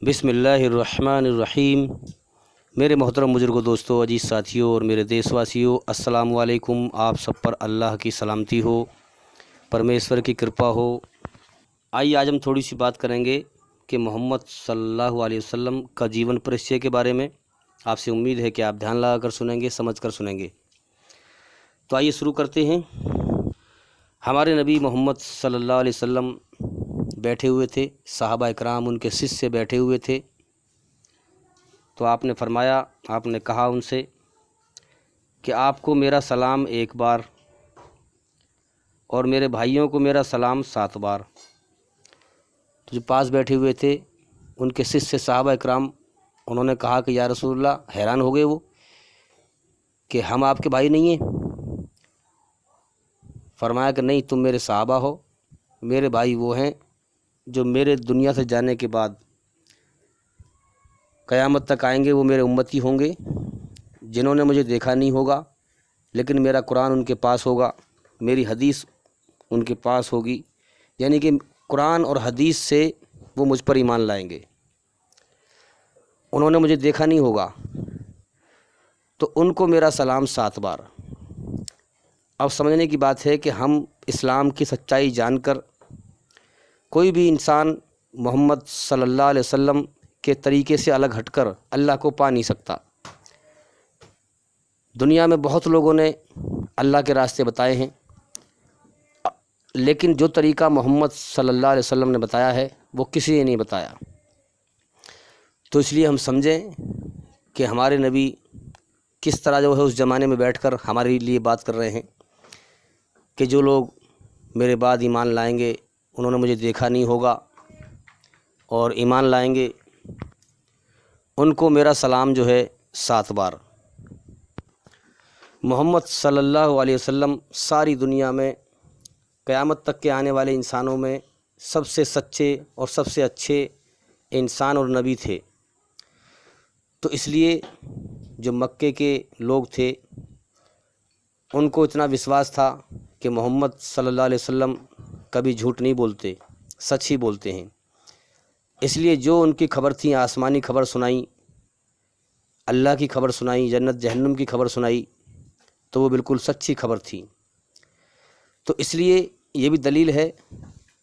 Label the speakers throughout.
Speaker 1: بسم اللہ الرحمن الرحیم۔ میرے محترم بزرگوں، دوستوں، عزیز ساتھیوں اور میرے دیش واسیوں، السلام علیکم۔ آپ سب پر اللہ کی سلامتی ہو، پرمیشور کی کرپا ہو۔ آئیے آج ہم تھوڑی سی بات کریں گے کہ محمد صلی اللہ علیہ وسلم کا جیون پریچے کے بارے میں۔ آپ سے امید ہے کہ آپ دھیان لگا کر سنیں گے، سمجھ کر سنیں گے۔ تو آئیے شروع کرتے ہیں۔ ہمارے نبی محمد صلی اللہ علیہ وسلم بیٹھے ہوئے تھے، صحابہ اکرام ان کے سے بیٹھے ہوئے تھے، تو آپ نے فرمایا، آپ نے کہا ان سے کہ آپ کو میرا سلام 1 بار اور میرے بھائیوں کو میرا سلام 7 بار۔ تو جو پاس بیٹھے ہوئے تھے ان کے سے صحابہ اکرام، انہوں نے کہا کہ یا رسول اللہ، حیران ہو گئے وہ کہ ہم آپ کے بھائی نہیں ہیں؟ فرمایا کہ نہیں، تم میرے صحابہ ہو، میرے بھائی وہ ہیں جو میرے دنیا سے جانے کے بعد قیامت تک آئیں گے، وہ میرے امتی ہوں گے، جنہوں نے مجھے دیکھا نہیں ہوگا لیکن میرا قرآن ان کے پاس ہوگا، میری حدیث ان کے پاس ہوگی، یعنی کہ قرآن اور حدیث سے وہ مجھ پر ایمان لائیں گے۔ انہوں نے مجھے دیکھا نہیں ہوگا تو ان کو میرا سلام 7 بار۔ اب سمجھنے کی بات ہے کہ ہم اسلام کی سچائی جان کر کوئی بھی انسان محمد صلی اللہ علیہ وسلم کے طریقے سے الگ ہٹ کر اللہ کو پا نہیں سکتا۔ دنیا میں بہت لوگوں نے اللہ کے راستے بتائے ہیں، لیکن جو طریقہ محمد صلی اللہ علیہ وسلم نے بتایا ہے وہ کسی نے نہیں بتایا۔ تو اس لیے ہم سمجھیں کہ ہمارے نبی کس طرح جو ہے اس زمانے میں بیٹھ کر ہمارے لیے بات کر رہے ہیں کہ جو لوگ میرے بعد ایمان لائیں گے انہوں نے مجھے دیکھا نہیں ہوگا اور ایمان لائیں گے، ان کو میرا سلام جو ہے 7 بار۔ محمد صلی اللہ علیہ وسلم ساری دنیا میں قیامت تک کے آنے والے انسانوں میں سب سے سچے اور سب سے اچھے انسان اور نبی تھے۔ تو اس لیے جو مکے کے لوگ تھے ان کو اتنا وشواس تھا کہ محمد صلی اللہ علیہ وسلم کبھی جھوٹ نہیں بولتے، سچ ہی بولتے ہیں۔ اس لیے جو ان کی خبر تھی، آسمانی خبر سنائی، اللہ کی خبر سنائی، جنت جہنم کی خبر سنائی، تو وہ بالکل سچی خبر تھی۔ تو اس لیے یہ بھی دلیل ہے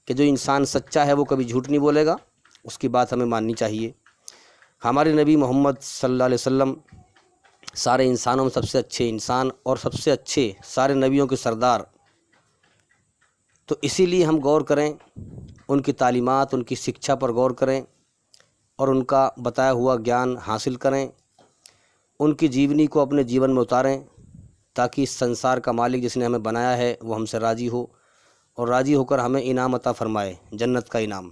Speaker 1: کہ جو انسان سچا ہے وہ کبھی جھوٹ نہیں بولے گا، اس کی بات ہمیں ماننی چاہیے۔ ہمارے نبی محمد صلی اللہ علیہ وسلم سارے انسانوں میں سب سے اچھے انسان اور سب سے اچھے سارے نبیوں کے سردار۔ تو اسی لیے ہم غور کریں، ان کی تعلیمات، ان کی شکچھا پر غور کریں اور ان کا بتایا ہوا گیان حاصل کریں، ان کی جیونی کو اپنے جیون میں اتاریں، تاکہ اس سنسار کا مالک جس نے ہمیں بنایا ہے وہ ہم سے راضی ہو اور راضی ہو کر ہمیں انعام عطا فرمائے، جنت کا انعام۔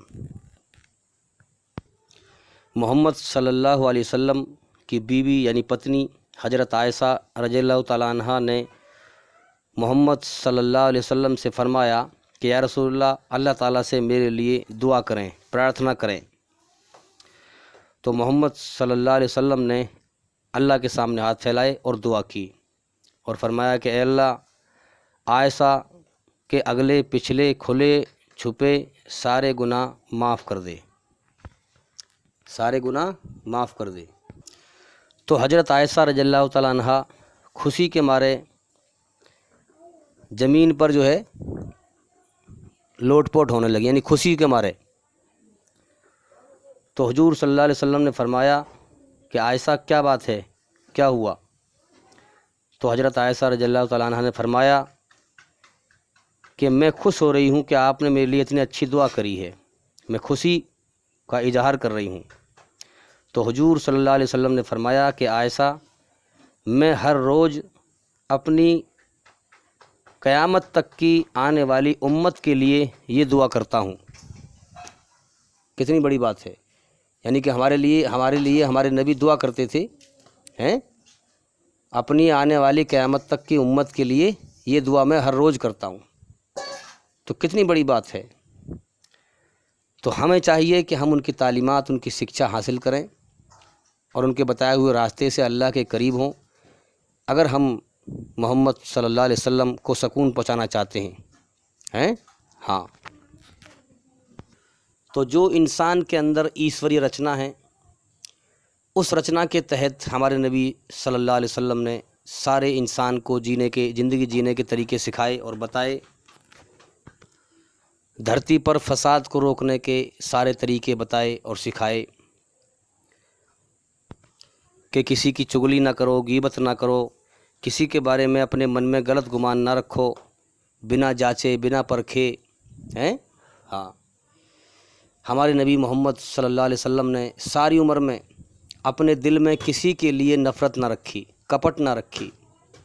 Speaker 1: محمد صلی اللہ علیہ وسلم کی بیوی یعنی پتنی حضرت عائشہ رضی اللہ تعالیٰ عنہ نے محمد صلی اللہ علیہ وسلم سے فرمایا کہ یا رسول اللہ، اللہ تعالیٰ سے میرے لیے دعا کریں، پرارتھنا کریں۔ تو محمد صلی اللہ علیہ وسلم نے اللہ کے سامنے ہاتھ پھیلائے اور دعا کی اور فرمایا کہ اے اللہ، عائشہ کے اگلے پچھلے کھلے چھپے سارے گناہ معاف کر دے، سارے گناہ معاف کر دے۔ تو حضرت عائشہ رضی اللہ تعالیٰ عنہ خوشی کے مارے زمین پر جو ہے لوٹ پوٹ ہونے لگی، یعنی خوشی کے مارے۔ تو حضور صلی اللہ علیہ وسلم نے فرمایا کہ عائشہ کیا بات ہے، کیا ہوا؟ تو حضرت عائشہ رضی اللہ تعالیٰ عنہ نے فرمایا کہ میں خوش ہو رہی ہوں کہ آپ نے میرے لیے اتنی اچھی دعا کری ہے، میں خوشی کا اظہار کر رہی ہوں۔ تو حضور صلی اللہ علیہ وسلم نے فرمایا کہ عائشہ، میں ہر روز اپنی قیامت تک کی آنے والی امت کے لیے یہ دعا کرتا ہوں۔ کتنی بڑی بات ہے، یعنی کہ ہمارے لیے ہمارے نبی دعا کرتے تھے، اپنی آنے والی قیامت تک کی امت کے لیے یہ دعا میں ہر روز کرتا ہوں۔ تو کتنی بڑی بات ہے۔ تو ہمیں چاہیے کہ ہم ان کی تعلیمات، ان کی شکچھا حاصل کریں اور ان کے بتائے ہوئے راستے سے اللہ کے قریب ہوں، اگر ہم محمد صلی اللہ علیہ وسلم کو سکون پہنچانا چاہتے ہیں۔ ہاں، تو جو انسان کے اندر ایشوری رچنا ہے، اس رچنا کے تحت ہمارے نبی صلی اللہ علیہ وسلم نے سارے انسان کو زندگی جینے کے طریقے سکھائے اور بتائے، دھرتی پر فساد کو روکنے کے سارے طریقے بتائے اور سکھائے کہ کسی کی چغلی نہ کرو، غیبت نہ کرو، کسی کے بارے میں اپنے من میں غلط گمان نہ رکھو، بنا جانچے بنا پرکھے ہیں۔ ہاں، ہمارے نبی محمد صلی اللہ علیہ وسلم نے ساری عمر میں اپنے دل میں کسی کے لیے نفرت نہ رکھی، کپٹ نہ رکھی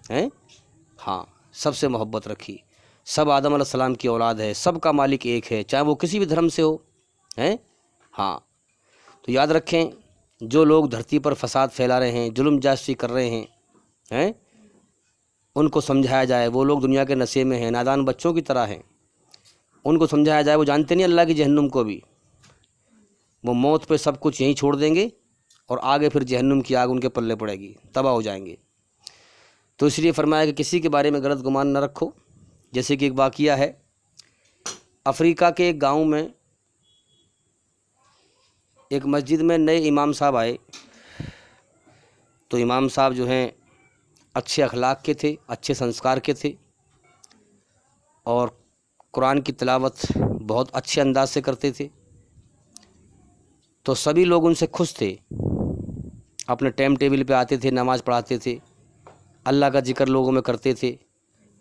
Speaker 1: ہیں۔ ہاں، سب سے محبت رکھی۔ سب آدم علیہ السلام کی اولاد ہے، سب کا مالک ایک ہے، چاہے وہ کسی بھی دھرم سے ہو ہیں۔ ہاں، تو یاد رکھیں، جو لوگ دھرتی پر فساد پھیلا رہے ہیں، ظلم جاسوسی کر رہے ہیں، ان کو سمجھایا جائے۔ وہ لوگ دنیا کے نشے میں ہیں، نادان بچوں کی طرح ہیں، ان کو سمجھایا جائے۔ وہ جانتے نہیں اللہ کی جہنم کو بھی، وہ موت پہ سب کچھ یہیں چھوڑ دیں گے اور آگے پھر جہنم کی آگ ان کے پلے پڑے گی، تباہ ہو جائیں گے۔ تو اس لیے فرمایا کہ کسی کے بارے میں غلط گمان نہ رکھو۔ جیسے کہ ایک واقعہ ہے، افریقہ کے ایک گاؤں میں ایک مسجد میں نئے امام صاحب آئے۔ تو امام صاحب جو ہیں اچھے اخلاق کے تھے، اچھے سنسکار کے تھے، اور قرآن کی تلاوت بہت اچھے انداز سے کرتے تھے۔ تو سبھی لوگ ان سے خوش تھے، اپنے ٹائم ٹیبل پہ آتے تھے، نماز پڑھاتے تھے، اللہ کا ذکر لوگوں میں کرتے تھے،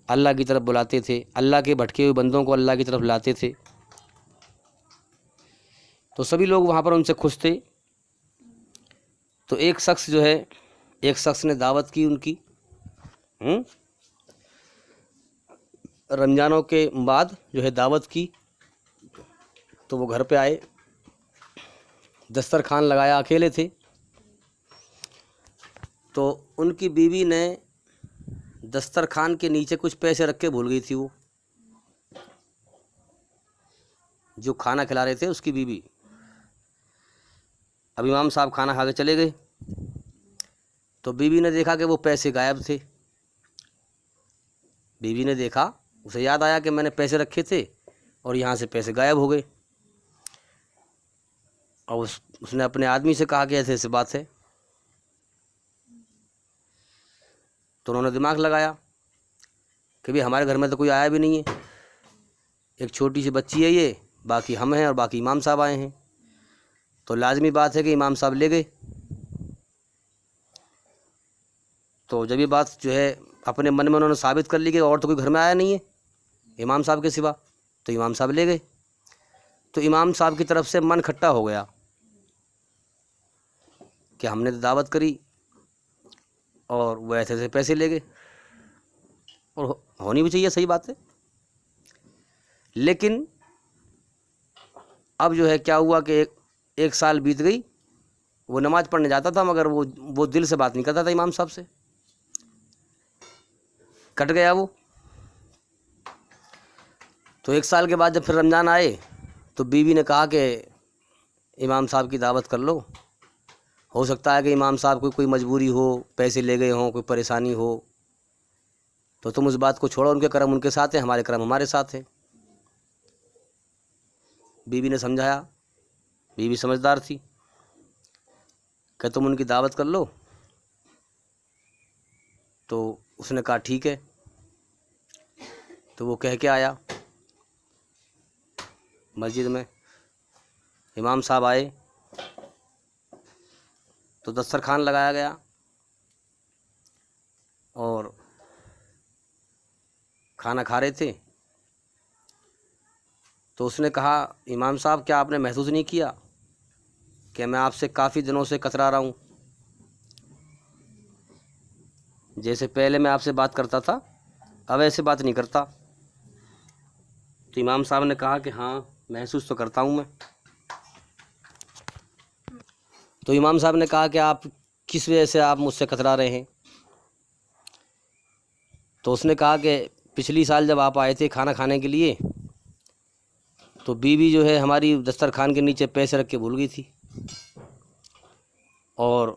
Speaker 1: اللہ کی طرف بلاتے تھے، اللہ کے بھٹکے ہوئے بندوں کو اللہ کی طرف لاتے تھے۔ تو سبھی لوگ وہاں پر ان سے خوش تھے۔ تو ایک شخص نے دعوت کی ان کی، رمضانوں کے بعد جو ہے دعوت کی۔ تو وہ گھر پہ آئے، دسترخوان لگایا، اکیلے تھے۔ تو ان کی بیوی نے دسترخوان کے نیچے کچھ پیسے رکھ کے بھول گئی تھی، وہ جو کھانا کھلا رہے تھے اس کی بیوی۔ اب امام صاحب کھانا کھا کے چلے گئے، تو بیوی نے دیکھا کہ وہ پیسے غائب تھے۔ بیوی نے دیکھا، اسے یاد آیا کہ میں نے پیسے رکھے تھے اور یہاں سے پیسے غائب ہو گئے۔ اور اس نے اپنے آدمی سے کہا کہ ایسے ایسے بات ہے۔ تو انہوں نے دماغ لگایا کہ بھی ہمارے گھر میں تو کوئی آیا بھی نہیں ہے، ایک چھوٹی سی بچی ہے یہ، باقی ہم ہیں اور باقی امام صاحب آئے ہیں، تو لازمی بات ہے کہ امام صاحب لے گئے۔ تو جب یہ بات جو ہے اپنے من میں انہوں نے ثابت کر لی کہ اور تو کوئی گھر میں آیا نہیں ہے امام صاحب کے سوا، تو امام صاحب لے گئے۔ تو امام صاحب کی طرف سے من کھٹا ہو گیا کہ ہم نے تو دعوت کری اور وہ ایسے ایسے پیسے لے گئے، اور ہونی بھی چاہیے، صحیح بات ہے۔ لیکن اب جو ہے کیا ہوا کہ ایک سال بیت گئی، وہ نماز پڑھنے جاتا تھا مگر وہ دل سے بات نہیں کرتا تھا امام صاحب سے، کٹ گیا وہ۔ تو ایک سال کے بعد جب پھر رمضان آئے تو بیوی نے کہا کہ امام صاحب کی دعوت کر لو، ہو سکتا ہے کہ امام صاحب کو کوئی مجبوری ہو، پیسے لے گئے ہوں، کوئی پریشانی ہو، تو تم اس بات کو چھوڑو، ان کے کرم ان کے ساتھ ہیں، ہمارے کرم ہمارے ساتھ ہیں۔ بیوی نے سمجھایا، بیوی سمجھدار تھی، کہ تم ان کی دعوت کر لو۔ تو اس نے کہا ٹھیک ہے۔ تو وہ کہہ کے آیا مسجد میں، امام صاحب آئے تو دسترخوان لگایا گیا اور کھانا کھا رہے تھے۔ تو اس نے کہا امام صاحب کیا آپ نے محسوس نہیں کیا کہ میں آپ سے کافی دنوں سے کترا رہا ہوں؟ جیسے پہلے میں آپ سے بات کرتا تھا اب ایسے بات نہیں کرتا۔ تو امام صاحب نے کہا کہ ہاں محسوس تو کرتا ہوں میں۔ تو امام صاحب نے کہا کہ آپ کس وجہ سے آپ مجھ سے کترا رہے ہیں؟ تو اس نے کہا کہ پچھلی سال جب آپ آئے تھے کھانا کھانے کے لیے تو بیوی جو ہے ہماری دسترخوان کے نیچے پیسے رکھ کے بھول گئی تھی، اور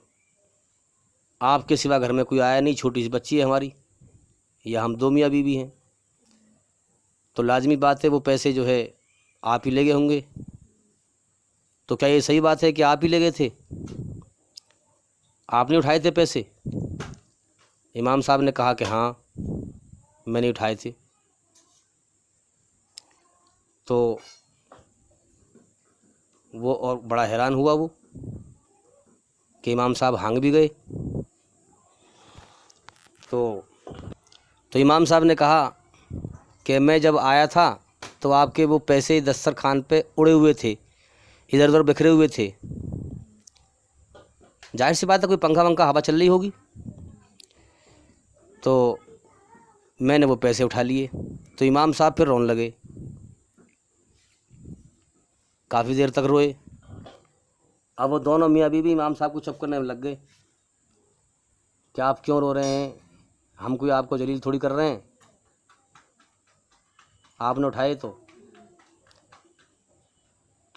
Speaker 1: آپ کے سوا گھر میں کوئی آیا نہیں، چھوٹی سی بچی ہے ہماری، یا ہم دو میاں بیوی ہیں، تو لازمی بات ہے وہ پیسے جو ہے آپ ہی لے گئے ہوں گے۔ تو کیا یہ صحیح بات ہے کہ آپ ہی لے گئے تھے؟ آپ نے اٹھائے تھے پیسے؟ امام صاحب نے کہا کہ ہاں میں نے اٹھائے تھے۔ تو وہ اور بڑا حیران ہوا وہ کہ امام صاحب ہانگ بھی گئے۔ تو امام صاحب نے کہا کہ میں جب آیا تھا تو آپ کے وہ پیسے دسترخوان پہ اڑے ہوئے تھے، ادھر ادھر بکھرے ہوئے تھے۔ ظاہر سی بات ہے کوئی پنکھا ونکھا ہوا چل رہی ہوگی، تو میں نے وہ پیسے اٹھا لیے۔ تو امام صاحب پھر رونے لگے، کافی دیر تک روئے۔ اب وہ دونوں میاں بیوی امام صاحب کو چپ کرنے میں لگ گئے کہ آپ کیوں رو رہے ہیں؟ ہم کوئی آپ کو ذلیل تھوڑی کر رہے ہیں، آپ نے اٹھائے تو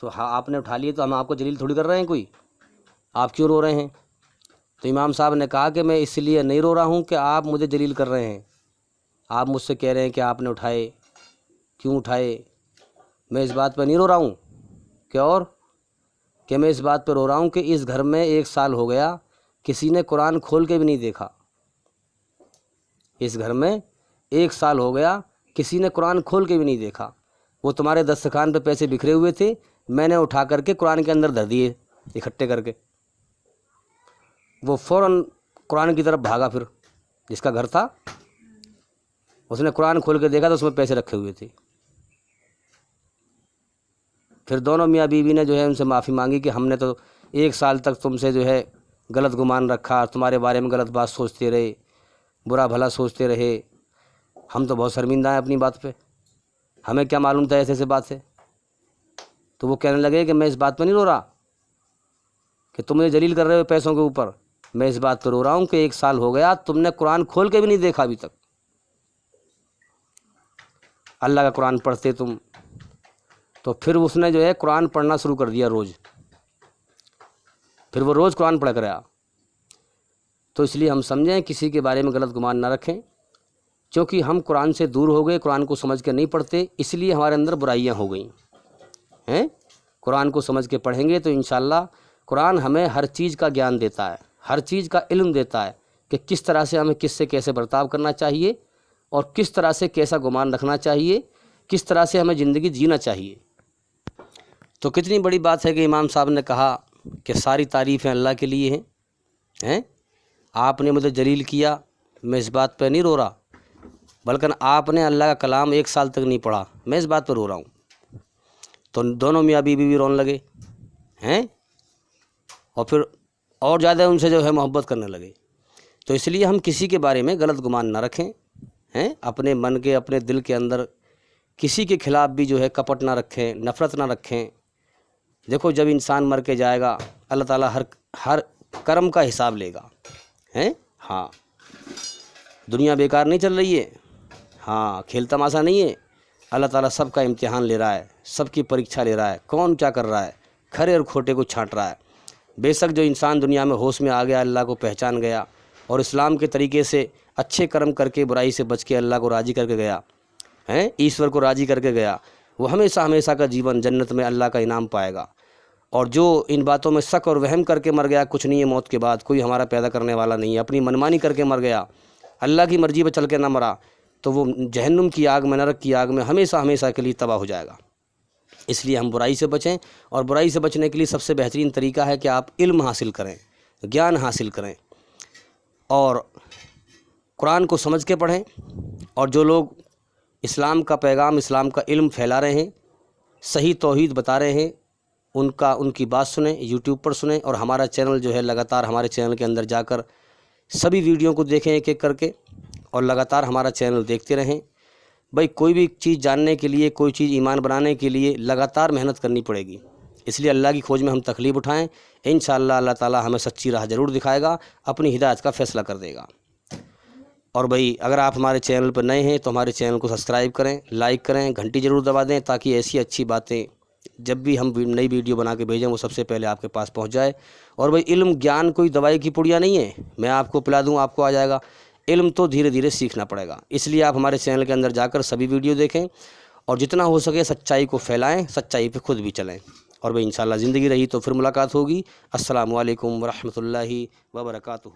Speaker 1: آپ نے اٹھا لیے تو ہم آپ کو ذلیل تھوڑی کر رہے ہیں کوئی، آپ کیوں رو رہے ہیں؟ تو امام صاحب نے کہا کہ میں اس لیے نہیں رو رہا ہوں کہ آپ مجھے ذلیل کر رہے ہیں، آپ مجھ سے کہہ رہے ہیں کہ آپ نے اٹھائے، کیوں اٹھائے؟ میں اس بات پہ نہیں رو رہا ہوں کہ میں اس بات پہ رو رہا ہوں کہ اس گھر میں 1 سال ہو گیا کسی نے قرآن کھول کے بھی نہیں دیکھا۔ اس گھر میں 1 سال ہو گیا کسی نے قرآن کھول کے بھی نہیں دیکھا۔ وہ تمہارے دسترخوان پہ پیسے بکھرے ہوئے تھے، میں نے اٹھا کر کے قرآن کے اندر دھر دیے اکٹھے کر کے۔ وہ فوراً قرآن کی طرف بھاگا، پھر جس کا گھر تھا اس نے قرآن کھول کے دیکھا تو اس میں پیسے رکھے ہوئے تھے۔ پھر دونوں میاں بیوی نے جو ہے ان سے معافی مانگی کہ ہم نے تو 1 سال تک تم سے جو ہے غلط گمان رکھا، تمہارے بارے میں غلط بات سوچتے رہے، برا بھلا سوچتے رہے، ہم تو بہت شرمندہ ہیں اپنی بات پہ، ہمیں کیا معلوم تھا ایسے بات سے۔ تو وہ کہنے لگے کہ میں اس بات پہ نہیں رو رہا کہ تم مجھے ذلیل کر رہے ہو پیسوں کے اوپر، میں اس بات پہ رو رہا ہوں کہ 1 سال ہو گیا تم نے قرآن کھول کے بھی نہیں دیکھا ابھی تک۔ اللہ کا قرآن پڑھتے تم، تو پھر اس نے جو ہے قرآن پڑھنا شروع کر دیا روز، پھر وہ روز قرآن پڑھ کر آیا۔ تو اس لیے ہم سمجھیں کسی کے بارے میں غلط گمان نہ رکھیں، کیونکہ ہم قرآن سے دور ہو گئے، قرآن کو سمجھ کے نہیں پڑھتے، اس لیے ہمارے اندر برائیاں ہو گئیں ہیں۔ قرآن کو سمجھ کے پڑھیں گے تو انشاءاللہ قرآن ہمیں ہر چیز کا گیان دیتا ہے، ہر چیز کا علم دیتا ہے کہ کس طرح سے ہمیں کس سے کیسے برتاؤ کرنا چاہیے اور کس طرح سے کیسا گمان رکھنا چاہیے، کس طرح سے ہمیں زندگی جینا چاہیے۔ تو کتنی بڑی بات ہے کہ امام صاحب نے کہا کہ ساری تعریفیں اللہ کے لیے ہیں، آپ نے مجھے ذلیل کیا، میں اس بات پہ نہیں رو رہا، بلکہ آپ نے اللہ کا کلام 1 سال تک نہیں پڑھا، میں اس بات پہ رو رہا ہوں۔ تو دونوں میاں بیوی بھی رونے لگے ہیں اور پھر اور زیادہ ان سے جو ہے محبت کرنے لگے۔ تو اس لیے ہم کسی کے بارے میں غلط گمان نہ رکھیں ہیں، اپنے من کے اپنے دل کے اندر کسی کے خلاف بھی جو ہے کپٹ نہ رکھیں، نفرت نہ رکھیں۔ دیکھو جب انسان مر کے جائے گا اللہ تعالیٰ ہر کرم کا حساب لے گا ہیں۔ ہاں دنیا بیکار نہیں چل رہی ہے، ہاں کھیل تماشا نہیں ہے، اللہ تعالیٰ سب کا امتحان لے رہا ہے، سب کی پریکشا لے رہا ہے، کون کیا کر رہا ہے، کھرے اور کھوٹے کو چھانٹ رہا ہے۔ بے شک جو انسان دنیا میں ہوش میں آ گیا، اللہ کو پہچان گیا اور اسلام کے طریقے سے اچھے کرم کر کے برائی سے بچ کے اللہ کو راضی کر کے گیا ہیں، ایشور کو راضی کر کے گیا، وہ ہمیشہ ہمیشہ کا جیون جنت میں اللہ کا انعام پائے گا۔ اور جو ان باتوں میں شک اور وہم کر کے مر گیا، کچھ نہیں ہے موت کے بعد، کوئی ہمارا پیدا کرنے والا نہیں ہے، اپنی منمانی کر کے مر گیا، اللہ کی مرضی پہ چل کے نہ مرا، تو وہ جہنم کی آگ میں، نرک کی آگ میں ہمیشہ ہمیشہ کے لیے تباہ ہو جائے گا۔ اس لیے ہم برائی سے بچیں، اور برائی سے بچنے کے لیے سب سے بہترین طریقہ ہے کہ آپ علم حاصل کریں، گیان حاصل کریں اور قرآن کو سمجھ کے پڑھیں۔ اور جو لوگ اسلام کا پیغام، اسلام کا علم پھیلا رہے ہیں، صحیح توحید بتا رہے ہیں، ان کی بات سنیں، یوٹیوب پر سنیں، اور ہمارا چینل جو ہے لگاتار ہمارے چینل کے اندر جا کر سبھی ویڈیو کو دیکھیں ایک ایک کر کے، اور لگاتار ہمارا چینل دیکھتے رہیں۔ بھائی کوئی بھی چیز جاننے کے لیے، کوئی چیز ایمان بنانے کے لیے لگاتار محنت کرنی پڑے گی، اس لیے اللہ کی کھوج میں ہم تکلیف اٹھائیں، انشاءاللہ اللہ تعالیٰ ہمیں سچی راہ ضرور دکھائے گا، اپنی ہدایت کا فیصلہ کر دے گا۔ اور بھائی اگر آپ ہمارے چینل پر نئے ہیں تو ہمارے چینل کو سبسکرائب کریں، لائک کریں، گھنٹی ضرور دبا دیں، تاکہ ایسی اچھی باتیں جب بھی ہم نئی ویڈیو بنا کے بھیجیں وہ سب سے پہلے آپ کے پاس پہنچ جائے۔ اور بھائی علم گیان کوئی دوائی کی پڑیا نہیں ہے، میں آپ کو پلا دوں آپ کو آ جائے گا، علم تو دھیرے دھیرے سیکھنا پڑے گا۔ اس لیے آپ ہمارے چینل کے اندر جا کر سبھی ویڈیو دیکھیں اور جتنا ہو سکے سچائی کو پھیلائیں، سچائی پہ خود بھی چلیں۔ اور بھئی انشاءاللہ زندگی رہی تو پھر ملاقات ہوگی۔ السلام علیکم ورحمۃ اللہ وبرکاتہ۔